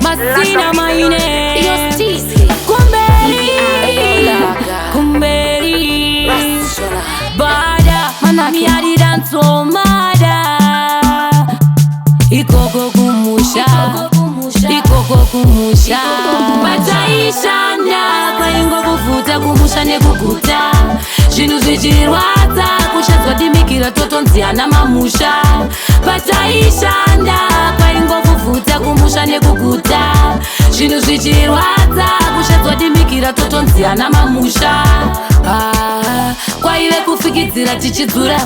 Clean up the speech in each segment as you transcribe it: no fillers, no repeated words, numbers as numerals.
Masina maine Kumberi Kumberi Bada Manami adi danso mada Ikoko kumusha Ikoko kumusha Bataishanda Kwa ingo kufuta kumusha nekukuta Shinu zichirwata Kushazwa dimikira toto nziana mamusha Bataishanda Kwa ingo kufuta kumusha nekukuta Shinu zichirwata Kushazwa dimikira toto nziana mamusha Kwa iwe kufikizira tichidzura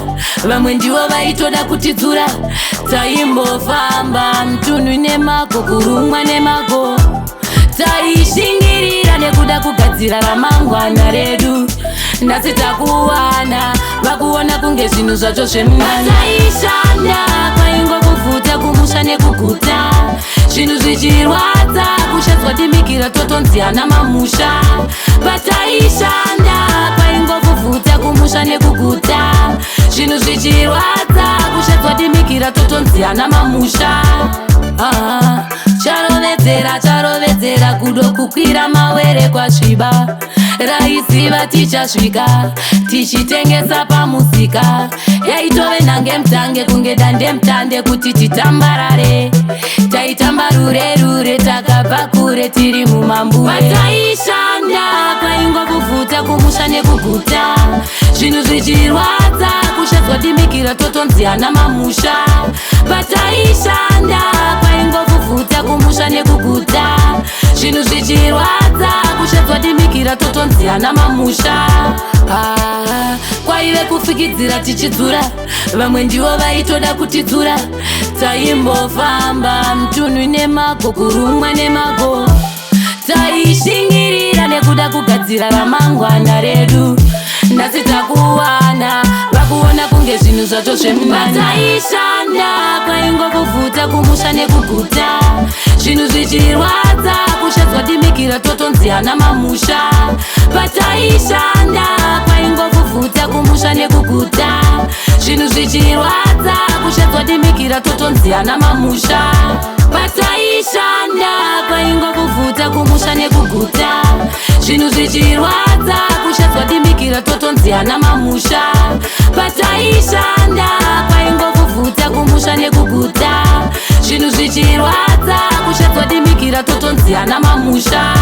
Vamwe ndiwo vaitoda kutidzura Taimbofamba mtunwi nemako kurumwa nemako Taishingirira nekuda kugadzira ramangwana redu Nhasi takuwana vakuona kunge zvinhu zvacho zvemwana Taishanda kwaingo kufuta kumusha nekuguta Zvinhu zvichirwadza kushadzwa dimikira totonziana mamusha Pataishanda kwaingo kufuta kumusha nekuguta Zvinhu zvichirwadza kushadzwa dimikira totonziana mamusha Charovedzera kudo kukwira mawere kwasviba Raiziva tichasvika tichitengesa pamusika Yaitove nange mutange kunge dande mutande kuti titambarare Taitamba rure takabva kure tiri mumambuwe Pataishanda kwaingo kufuta kumusha nekuguta Zvinhu zvichirwadza kushadzwa dimikira totonziana mamusha Pataishanda kwaingo kufuta kumusha nekuguta Zvinhu zvichirwadza kushadzwa dimikira totonziana mamusha Kwaive kufikidzira tichidzura Vamwe ndiwo vaitoda kutidzura Taimbofamba mtunwi nemako kurumwa nemako Taishingirira nekuda kugadzira ramangwana redu Nhasi takuwana vakuona kunge zvinhu zvacho zvemwana Taishanda kwaingo kufuta kumusha nekuguta Zvinhu zvichirwadza kushadzwa dimikira totonziana mamusha Pataishanda kwaingo kufuta kumusha nekuguta Zvinhu zvichirwadza kushadzwa dimikira totonziana mamusha Pataishanda kwaingo kufuta kumusha nekuguta Zvinhu zvichirwadza kushadzwa dimikira totonziana mamusha Pataishanda kwaingo kufuta kumusha nekuguta Zvinhu zvichirwadza kushadzwa dimikira totonziana mamusha